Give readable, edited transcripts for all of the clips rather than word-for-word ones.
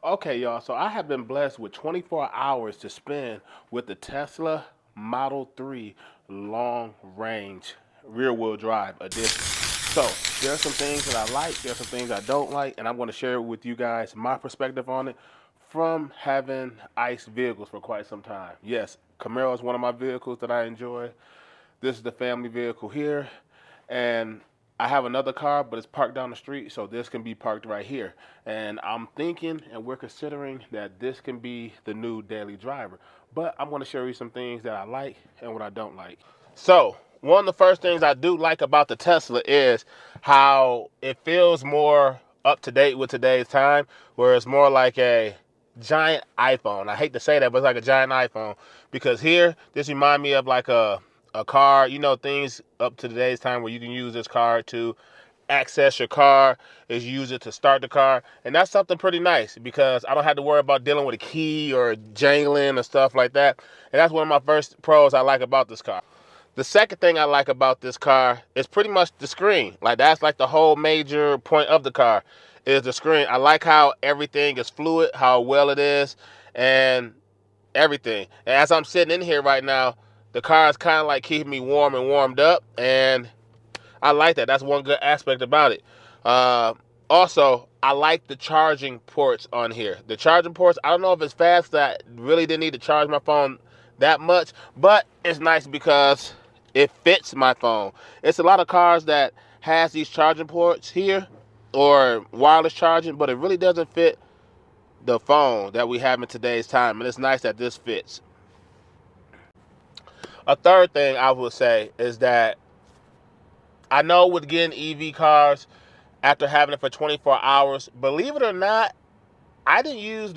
Okay, y'all, so I have been blessed with 24 hours to spend with the Tesla Model 3 long range rear wheel drive edition. So, there are some things that I like, there are some things I don't like, and I'm going to share with you guys my perspective on it from having ICE vehicles for quite some time. Yes, Camaro is one of my vehicles that I enjoy. This is the family vehicle here, and I have another car, but it's parked down the street, so this can be parked right here. And I'm thinking, and we're considering that this can be the new daily driver. But I'm going to show you some things that I like and what I don't like. So, one of the first things I do like about the Tesla is how it feels more up to date with today's time, where it's more like a giant iPhone. I hate to say that, but it's like a giant iPhone, because here, this reminds me of like a car, things up to today's time where you can use this car to access your car, is use it to start the car. And that's something pretty nice because I don't have to worry about dealing with a key or jangling or stuff like that. And that's one of my first pros I like about this car. The second thing I like about this car is pretty much the screen. Like, that's like the whole major point of the car is the screen. I like how everything is fluid, how well it is, and everything. And as I'm sitting in here right now, the car is kind of like keeping me warm and warmed up, and I like that. That's one good aspect about it. Also, I like the charging ports on here. The charging ports, I don't know if it's fast, that I really didn't need to charge my phone that much, but it's nice because it fits my phone. It's a lot of cars that has these charging ports here or wireless charging, but it really doesn't fit the phone that we have in today's time, and it's nice that this fits. A third thing I would say is that I know with getting EV cars, after having it for 24 hours, believe it or not, I didn't use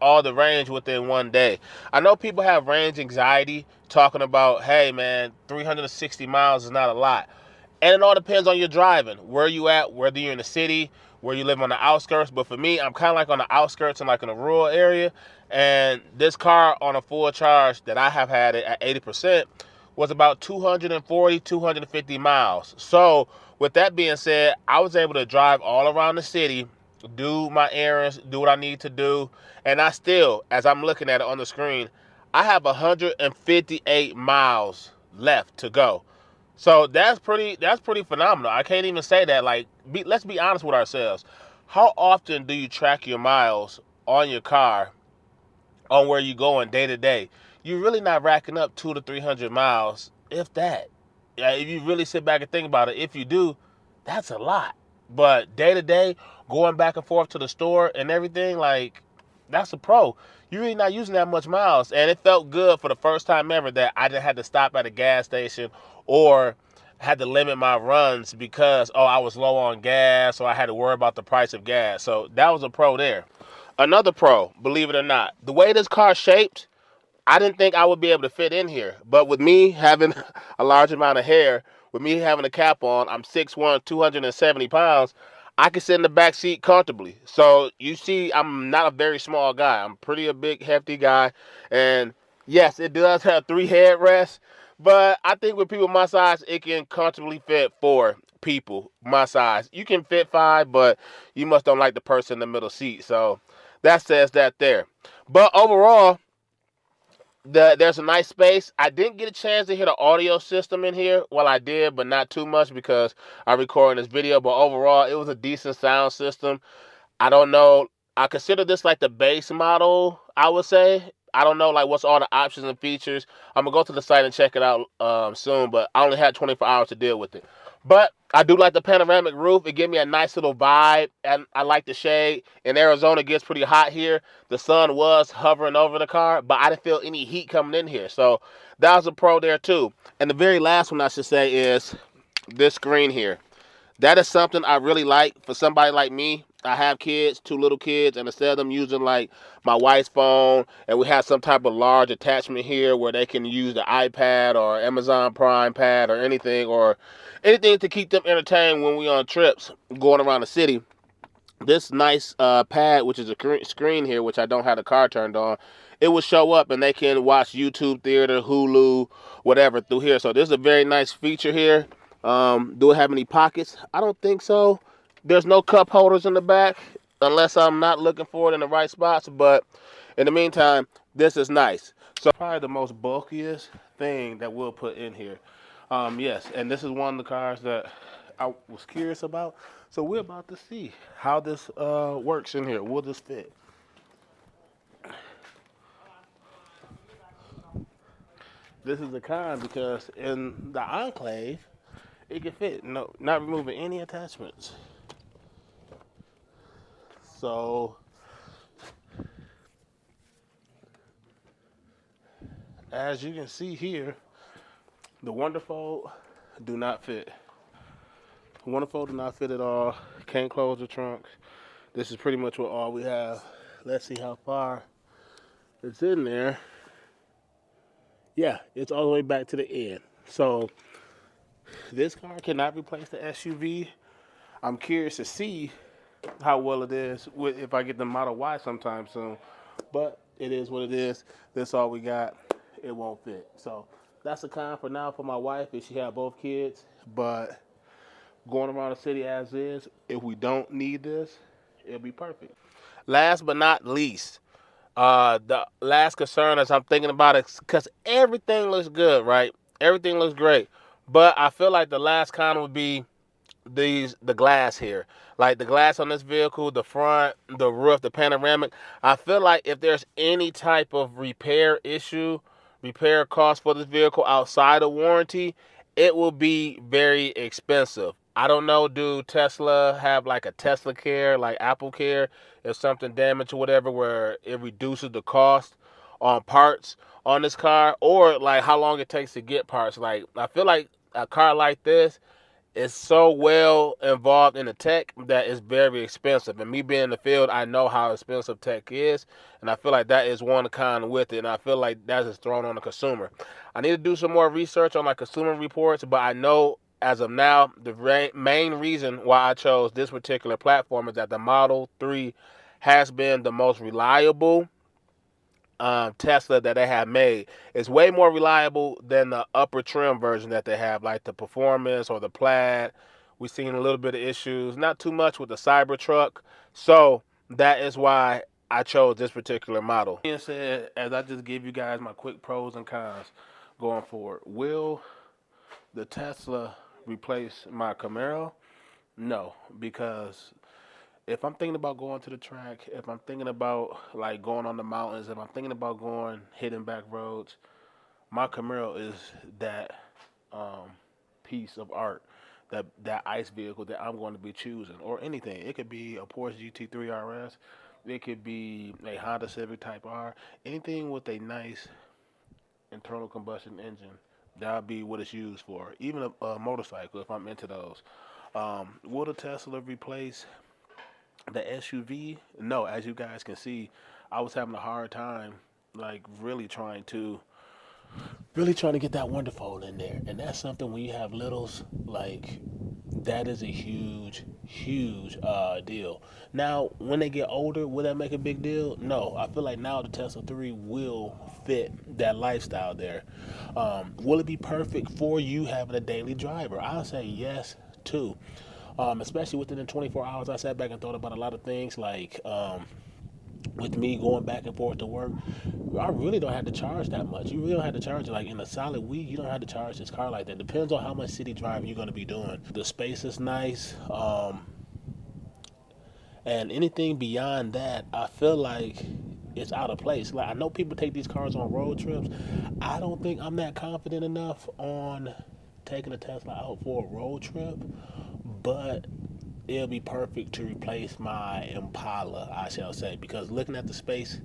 all the range within one day. I know people have range anxiety talking about, hey man, 360 miles is not a lot. And it all depends on your driving, where you at, whether you're in the city, where you live on the outskirts. But for me, I'm kind of like on the outskirts and like in a rural area. And this car on a full charge that I have had it at 80% was about 240, 250 miles. So with that being said, I was able to drive all around the city, do my errands, do what I need to do. And I still, as I'm looking at it on the screen, I have 158 miles left to go. So that's pretty phenomenal. I can't even say that. Like, let's be honest with ourselves. How often do you track your miles on your car, on where you're going day to day? You're really not racking up 200 to 300 miles, if that. Yeah, if you really sit back and think about it, if you do, that's a lot. But day to day, going back and forth to the store and everything, like, that's a pro. You're really not using that much miles. And it felt good for the first time ever that I didn't have to stop at a gas station or had to limit my runs because, oh, I was low on gas, or I had to worry about the price of gas. So that was a pro there. Another pro, believe it or not, the way this car shaped, I didn't think I would be able to fit in here. But with me having a large amount of hair, with me having a cap on, I'm 6'1", 270 pounds. I can sit in the back seat comfortably. So you see, I'm not a very small guy. I'm pretty a big, hefty guy. And yes, it does have 3 headrests. But I think with people my size, it can comfortably fit 4 people my size. You can fit 5, but you must don't like the person in the middle seat. So that says that there. But overall, there's a nice space. I didn't get a chance to hear the audio system in here. Well, I did, but not too much because I'm recording this video. But overall, it was a decent sound system. I don't know. I consider this like the base model, I would say. I don't know like what's all the options and features. I'm going to go to the site and check it out soon, but I only had 24 hours to deal with it. But I do like the panoramic roof. It gave me a nice little vibe, and I like the shade. In Arizona, it gets pretty hot here. The sun was hovering over the car, but I didn't feel any heat coming in here. So that was a pro there too. And the very last one I should say is this screen here. That is something I really like for somebody like me. I have kids, 2 little kids, and instead of them using like my wife's phone, and we have some type of large attachment here where they can use the iPad or Amazon Prime pad or anything to keep them entertained when we on trips going around the city. This nice pad, which is a screen here, which I don't have the car turned on, it will show up and they can watch YouTube Theater, Hulu, whatever through here. So this is a very nice feature here. Do it have any pockets? I don't think so. There's no cup holders in the back. unless I'm not looking for it in the right spots. But in the meantime, this is nice. So probably the most bulkiest thing that we'll put in here. Yes, and this is one of the cars that I was curious about. So we're about to see how this works in here. Will this fit? This is the kind because in the Enclave, it can fit. No, not removing any attachments. So as you can see here, the Wonderfold do not fit. Wonderfold do not fit at all. Can't close the trunk. This is pretty much what all we have. Let's see how far it's in there. Yeah, it's all the way back to the end. So this car cannot replace the SUV. I'm curious to see how well it is if I get the Model Y sometime soon. But it is what it is. That's all we got. It won't fit. So that's the kind for now for my wife if she had both kids. But going around the city as is, if we don't need this, it'll be perfect. Last but not least, the last concern as I'm thinking about it, because everything looks good, right? Everything looks great. But I feel like the last con would be the glass here, like the glass on this vehicle, the front, the roof, the panoramic. I feel like if there's any type of repair issue, repair cost for this vehicle outside of warranty, it will be very expensive. I don't know, do Tesla have like a Tesla Care, like Apple Care, if something damaged or whatever, where it reduces the cost on parts on this car, or like how long it takes to get parts. Like I feel like a car like this is so well involved in the tech that it's very expensive. And me being in the field, I know how expensive tech is, and I feel like that is one kind with it. And I feel like that is thrown on the consumer. I need to do some more research on like consumer reports, but I know as of now, the main reason why I chose this particular platform is that the Model 3 has been the most reliable Tesla that they have made. Is way more reliable than the upper trim version that they have, like the Performance or the Plaid. We've seen a little bit of issues, not too much with the Cybertruck. So that is why I chose this particular model. Being said, as I just gave you guys my quick pros and cons going forward, will the Tesla replace my Camaro? No, because if I'm thinking about going to the track, if I'm thinking about like going on the mountains, if I'm thinking about going hitting back roads, my Camaro is that um, piece of art, that ice vehicle that I'm going to be choosing, or anything. It could be a Porsche GT3 RS, it could be a Honda Civic Type R, anything with a nice internal combustion engine. That'll be what it's used for. Even a motorcycle, if I'm into those. Will the Tesla replace the SUV? No, as you guys can see, I was having a hard time, like really trying to get that Wonderfold in there, and that's something when you have littles, like that is a huge deal. Now, when they get older, will that make a big deal? No, I feel like now the Tesla 3 will fit that lifestyle there. Will it be perfect for you having a daily driver? I'll say yes too. Especially within the 24 hours, I sat back and thought about a lot of things like with me going back and forth to work, I really don't have to charge that much. You really don't have to charge it. Like in a solid week, you don't have to charge this car like that. Depends on how much city driving you're going to be doing. The space is nice. And anything beyond that, I feel like it's out of place. Like I know people take these cars on road trips. I don't think I'm that confident enough on taking a Tesla out for a road trip, but it'll be perfect to replace my Impala, I shall say, because looking at the space,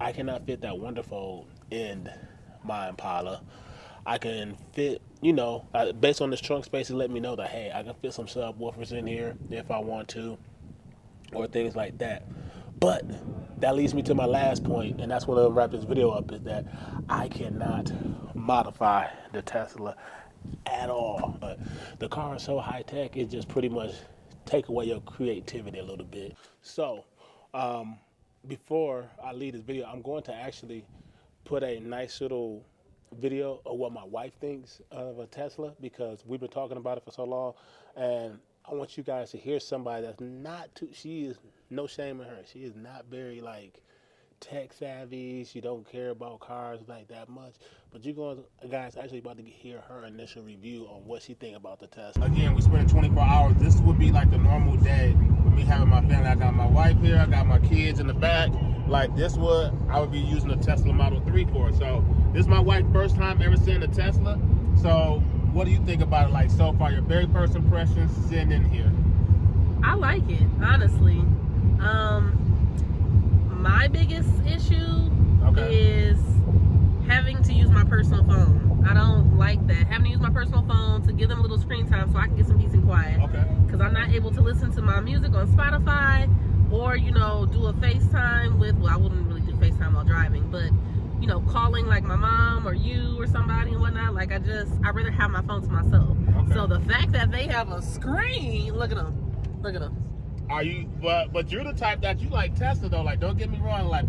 I cannot fit that Wonderfold in my Impala. I can fit, based on this trunk space, it let me know that hey, I can fit some subwoofers in here if I want to, or things like that. But that leads me to my last point, and that's what I'll wrap this video up, is that I cannot modify the Tesla at all. But the car is so high tech, it just pretty much take away your creativity a little bit. So, before I leave this video, I'm going to actually put a nice little video of what my wife thinks of a Tesla, because we've been talking about it for so long, and I want you guys to hear somebody that's not too, she is no shame in her. She is not very like tech savvy. She don't care about cars like that much. But you guys actually about to hear her initial review on what she think about the Tesla. Again, we spent 24 hours. This would be like the normal day with me having my family. I got my wife here. I got my kids in the back. Like this would I would be using a Tesla Model 3 for. So this is my wife's first time ever seeing a Tesla. So what do you think about it? Like so far, your very first impressions sitting in here. I like it, honestly. My biggest issue is having to use my personal phone. I don't like that. Having to use my personal phone to give them a little screen time so I can get some peace and quiet. Because I'm not able to listen to my music on Spotify or, you know, do a FaceTime with, well, I wouldn't really do FaceTime while driving, but, you know, calling like my mom or you or somebody and whatnot. Like, I'd rather have my phone to myself. So the fact that they have a screen, look at them. Look at them. Are you, but you're the type that you like Tesla though. Like, don't get me wrong. Like,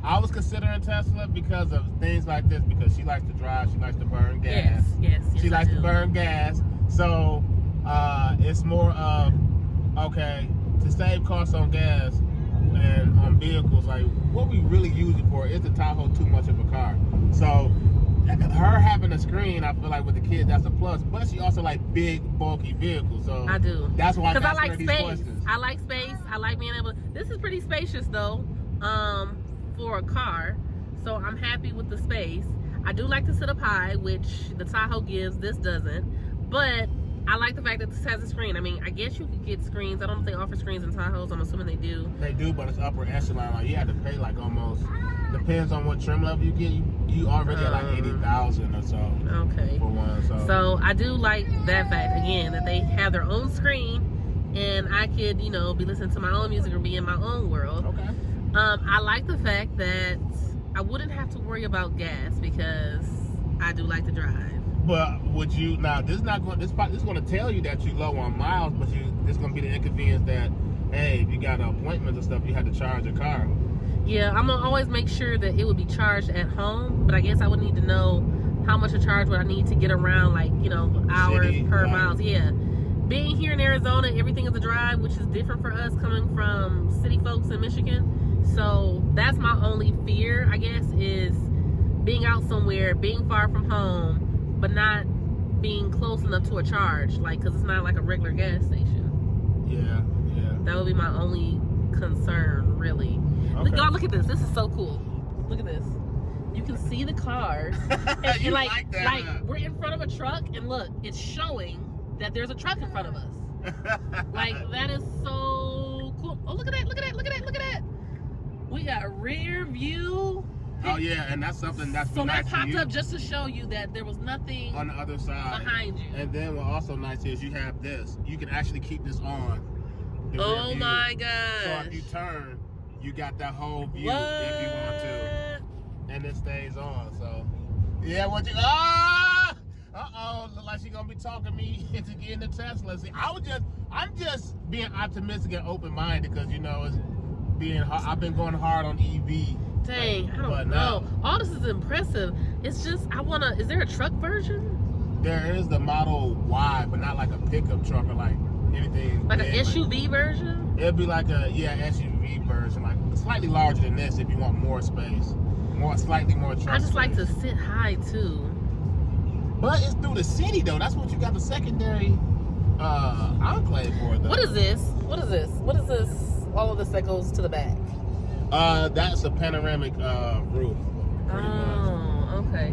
I was considering Tesla because of things like this. Because she likes to drive, she likes to burn gas. Yes, she likes to burn gas. So it's more of to save costs on gas and on vehicles. Like, what we really use it for is the Tahoe too much of a car. So her having a screen, I feel like with the kids, that's a plus. But she also like big, bulky vehicles. So I do. That's why because I like these space. questions. I like space. I like being able. This is pretty spacious though, for a car. So I'm happy with the space. I do like to sit up high, which the Tahoe gives. This doesn't. But I like the fact that this has a screen. I mean, I guess you could get screens. I don't know if they offer screens in Tahoes. I'm assuming they do. They do, but it's upper echelon. Like, you have to pay like almost. Depends on what trim level you get. You already at like 80,000 or so. Okay. For one, so I do like that fact again that they have their own screen, and I could, you know, be listening to my own music or be in my own world. Okay. I like the fact that I wouldn't have to worry about gas because I do like to drive. But would you now? This is going to tell you that you low on miles, but this going to be the inconvenience that hey, if you got appointments and stuff, you had to charge your car. Yeah, I'm gonna always make sure that it would be charged at home, but I guess I would need to know how much a charge would I need to get around, like, you know, hours per miles. Yeah. Being here in Arizona, everything is a drive, which is different for us coming from city folks in Michigan. So that's my only fear, I guess, is being out somewhere, being far from home, but not being close enough to a charge, like, because it's not like a regular gas station. Yeah. That would be my only concern, really. Okay. Y'all, look at this. This is so cool. Look at this. You can see the cars. And you like that, like we're in front of a truck, and look, it's showing that there's a truck in front of us. Like, that is so cool. Oh, look at that. Look at that. Look at that. Look at that. We got rear view. Oh yeah, and that's something that's so nice that popped up just to show you that there was nothing on the other side behind you. And then what also nice is you have this. You can actually keep this on. Oh my gosh. So if you turn, you got that whole view if you want to. And it stays on. So yeah, look like she gonna be talking me into getting the Tesla. See, I'm just being optimistic and open minded because, you know, I've been going hard on EV. Dang, I don't know. All this is impressive. It's just is there a truck version? There is the Model Y, but not like a pickup truck or like anything. Like an SUV version? It'd be like a SUV version, like slightly larger than this if you want more space, slightly more truck. I just space. like to sit high too. But it's through the city though. That's what you got the secondary enclave for though. What is this? What is this? What is this? All of this that goes to the back. That's a panoramic roof. Oh, okay.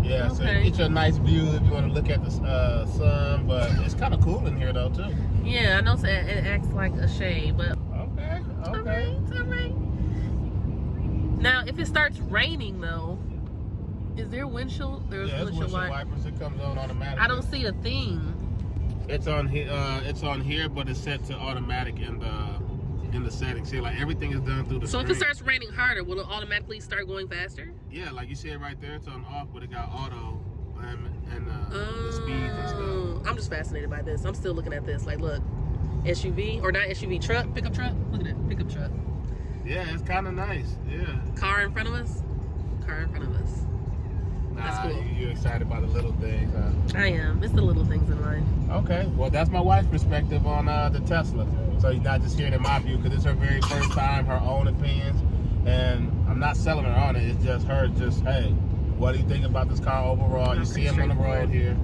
Yeah, so you get your nice view if you want to look at the sun, but it's kind of cool in here though too. Yeah, I know it acts like a shade, but okay. All right. Now, if it starts raining though, is there windshield? There's windshield wipers. It comes on automatically. I don't see a thing. It's on here. It's on here, but it's set to automatic in the settings. See, like everything is done through the screen. So if it starts raining harder, will it automatically start going faster? Yeah, like you see it right there. It's on off, but it got auto and the speeds and stuff. I'm just fascinated by this. I'm still looking at this. Like, look, SUV or not SUV, truck, pickup truck. Look at it, pickup truck. Yeah, it's kind of nice. Yeah. Car in front of us. That's cool. You're excited about the little things, huh? I am. It's the little things in life. Okay. Well, that's my wife's perspective on the Tesla. So you're not just hearing in my view, because it's her very first time, her own opinions. And I'm not selling her on it. It's just her, hey, what do you think about this car overall? You see him on the road here.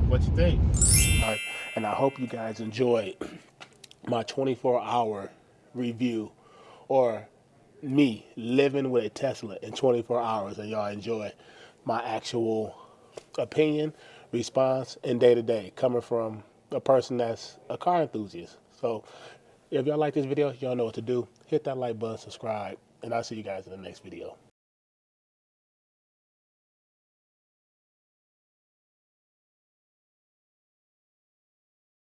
What you think? All right. And I hope you guys enjoyed my 24-hour review, or me living with a Tesla in 24 hours, and y'all enjoy my actual opinion, response, and day-to-day coming from a person that's a car enthusiast. So if y'all like this video, y'all know what to do. Hit that like button, subscribe, and I'll see you guys in the next video.